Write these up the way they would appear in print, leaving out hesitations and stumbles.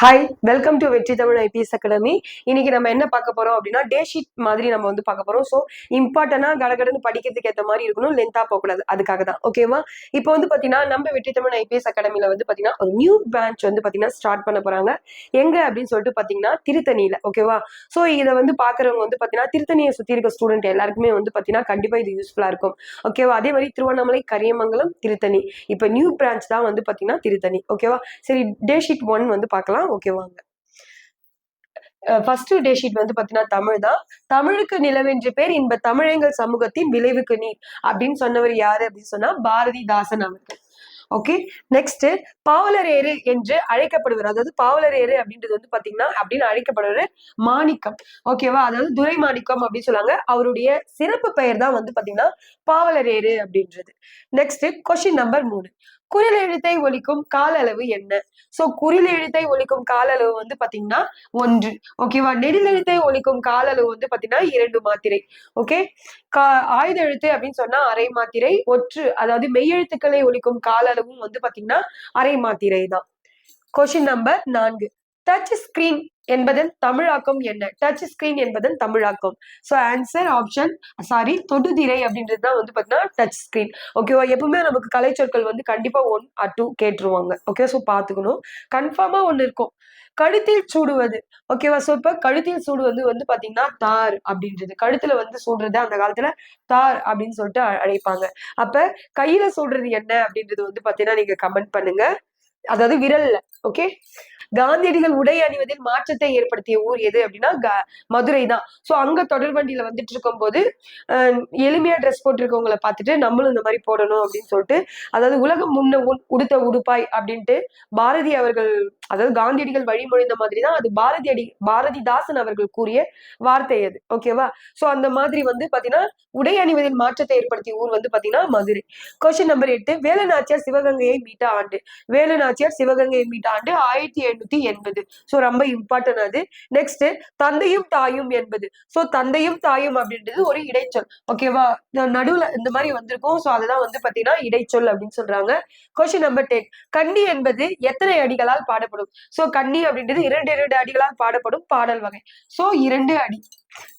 Hi, welcome to வெற்றி Tamil IPS academy. இன்னைக்கு நம்ம என்ன பார்க்க போறோம் அப்படின்னா, டே ஷீட் மாதிரி நம்ம வந்து பார்க்க போறோம். ஸோ இம்பார்ட்டனா கடகடன்னு படிக்கிறதுக்கு ஏற்ற மாதிரி இருக்கணும், லென்த்தா போகக்கூடாது. அதுக்காக தான். ஓகேவா? இப்போ வந்து பார்த்தீங்கன்னா, நம்ம வெற்றி தமிழ் ஐபிஎஸ் அகாடமில வந்து பார்த்தீங்கன்னா, ஒரு நியூ பிரான்ச் வந்து பார்த்தீங்கன்னா ஸ்டார்ட் பண்ண போறாங்க. எங்க அப்படின்னு சொல்லிட்டு பார்த்தீங்கன்னா, திருத்தணியில. ஓகேவா? ஸோ இதை வந்து பார்க்குறவங்க வந்து பார்த்தீங்கன்னா, திருத்தணியை சுற்றி இருக்க ஸ்டூடெண்ட் எல்லாருக்குமே வந்து பார்த்தீங்கன்னா, கண்டிப்பா இது யூஸ்ஃபுல்லா இருக்கும். ஓகேவா? அதே மாதிரி திருவண்ணாமலை, கரியமங்கலம், திருத்தணி. இப்போ நியூ பிரான்ச் தான் வந்து பார்த்தீங்கன்னா திருத்தணி. ஓகேவா? சரி, டே ஷீட் 1 வந்து பார்க்கலாம். ஓகேவாங்க. ஃபர்ஸ்ட் டே ஷீட் வந்து பாத்தீங்கன்னா தமிழ் தான். தமிழுக்கு நிலவென்று பேர், இன்ப தமிழங்கள் சமூகத்தின் விளைவுக்கு நீர் அப்படின்னு சொன்னவர் யாரு அப்படின்னு சொன்னா பாரதிதாசன் அவர்கள். ஓகே, நெக்ஸ்ட் பாவலரேறு என்று அழைக்கப்படுவர். அதாவது பாவலரேறு அப்படின்றது வந்து பாத்தீங்கன்னா அப்படின்னு அழைக்கப்படுவர் மாணிக்கம். ஓகேவா? அதாவது துரை மாணிக்கம் அப்படின்னு சொல்லாங்க. அவருடைய சிறப்பு பெயர் தான் வந்து பாத்தீங்கன்னா பாவலரேறு அப்படின்றது. Next question number 3. குறில் எழுத்தை ஒலிக்கும் கால அளவு என்ன? சோ குறில் எழுத்தை ஒலிக்கும் கால அளவு வந்து பாத்தீங்கன்னா 1. ஓகேவா? நெடில் எழுத்தை ஒலிக்கும் கால அளவு வந்து பாத்தீங்கன்னா 2 மாத்திரை. ஓகே, ஆயுத எழுத்து அப்படின்னு சொன்னா அரை மாத்திரை. ஒற்று அதாவது மெய்யெழுத்துக்களை ஒலிக்கும் கால அளவும் வந்து பாத்தீங்கன்னா அரை மாத்திரை தான். Question number 4. டச் ஸ்கிரீன் என்பதன் தமிழாக்கம் என்ன? டச் ஸ்கிரீன் என்பதன் தமிழாக்கம். ஸோ ஆன்சர் ஆப்ஷன் தொடுதிரை அப்படின்றது தான் வந்து பாத்தீங்கன்னா டச் ஸ்கிரீன். ஓகேவா? எப்பவுமே நமக்கு கலைச்சொற்கள் வந்து கண்டிப்பா 1 or 2 கேட்டுருவாங்க. ஓகே, ஸோ பாத்துக்கணும். கன்ஃபார்மா ஒண்ணு இருக்கும். கழுத்தில் சூடுவது. ஓகேவா? சோ இப்ப கழுத்தில் சூடுவது வந்து பாத்தீங்கன்னா தார் அப்படின்றது. கழுத்துல வந்து சூடுறது அந்த காலத்துல தார் அப்படின்னு சொல்லிட்டு அழைப்பாங்க. அப்ப கையில சூடுறது என்ன அப்படின்றது வந்து பாத்தீங்கன்னா நீங்க கமெண்ட் பண்ணுங்க. அதாவது விரல்ல. ஓகே, காந்தியடிகள் உடை அணிவதில் மாற்றத்தை ஏற்படுத்திய ஊர் எது அப்படின்னா மதுரை தான். சோ அங்க தொடர்வண்டியில வந்துட்டு இருக்கும் போது எளிமையா ட்ரெஸ் போட்டிருக்கவங்களை பார்த்துட்டு நம்மளும் இந்த மாதிரி போடணும் அப்படின்னு சொல்லிட்டு, அதாவது உலகம் முன்ன உடுத்த உடுப்பாய் அப்படின்ட்டு பாரதி அவர்கள், அதாவது காந்தியடிகள் வழிமொழிந்த மாதிரி தான் அது பாரதிதாசன் அவர்கள் கூறிய வார்த்தை அது. ஓகேவா? சோ அந்த மாதிரி வந்து பாத்தீங்கன்னா உடை அணிவதில் மாற்றத்தை ஏற்படுத்திய ஊர் வந்து பாத்தீங்கன்னா மதுரை. Question number 8. வேலுநாச்சியார் சிவகங்கையை மீட்ட ஆண்டு. வேலுநாச்சியார் சிவகங்கையை மீட்ட ஆண்டு 1780. சோ ரொம்ப இம்பார்ட்டன்ட் அது. நெக்ஸ்ட் தந்தையும் தாயும் என்பது. சோ தந்தையும் தாயும் அப்படின்றது ஒரு இடைச்சொல். ஓகேவா? நடுவுல இந்த மாதிரி வந்திருக்கும். சோ அதுதான் வந்து பாத்தீங்கன்னா இடைச்சொல் அப்படின்னு சொல்றாங்க. Question number 10. கண்ணி என்பது எத்தனை அடிகளால் பாடப்படும்? சோ கண்ணி அப்படின்றது 2 அடிகளால் பாடப்படும் பாடல் வகை. சோ 2 அடி.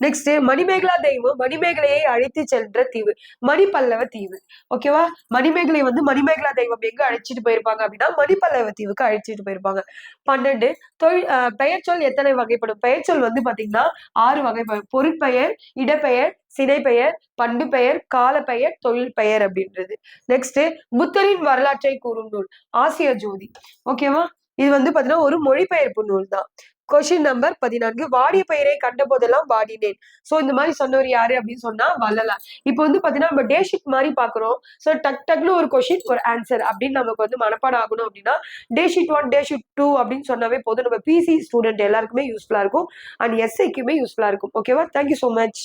நெக்ஸ்ட் மணிமேகலா தெய்வம் மணிமேகலையை அழைத்து சென்ற தீவு மணிப்பல்லவ தீவு. ஓகேவா? மணிமேகலை வந்து மணிமேகலா தெய்வம் எங்க அழைச்சிட்டு போயிருப்பாங்க அப்படின்னா மணிப்பல்லவ தீவுக்கு அழைச்சிட்டு போயிருப்பாங்க. 12. பெயர் சொல் எத்தனை வகைப்படும்? பெயர் சொல் வந்து பாத்தீங்கன்னா 6 வகைப்படும். பொருட்பெயர், இடப்பெயர், சினைப்பெயர், பண்பு பெயர், கால பெயர், தொழில் பெயர் அப்படின்றது. நெக்ஸ்ட் புத்தரின் வரலாற்றை கூறும் நூல் ஆசிய ஜோதி. ஓகேவா? இது வந்து பாத்தீங்கன்னா ஒரு மொழிபெயர்ப்பு நூல் தான். Question number 14. வாடிய பெயரை கண்ட போதெல்லாம் வாடினேன். சோ இந்த மாதிரி சொன்னவர் யாரு அப்படின்னு சொன்னா வள்ளலார். இப்போ வந்து பாத்தீங்கன்னா நம்ம டே ஷீட் மாதிரி பாக்குறோம். சோ டக்னு ஒரு கொஸ்டின் ஒரு ஆன்சர் அப்படின்னு நமக்கு வந்து மனப்பாடம் ஆகணும் அப்படின்னா டே ஷீட் 1 டே ஷீட் 2 அப்படின்னு சொன்னாவே போதும். நம்ம பிசி ஸ்டூடெண்ட் எல்லாருக்குமே யூஸ்ஃபுல்லா இருக்கும் அண்ட் எஸ்ஐக்குமே யூஸ்ஃபுல்லா இருக்கும். ஓகேவா? Thank you so much.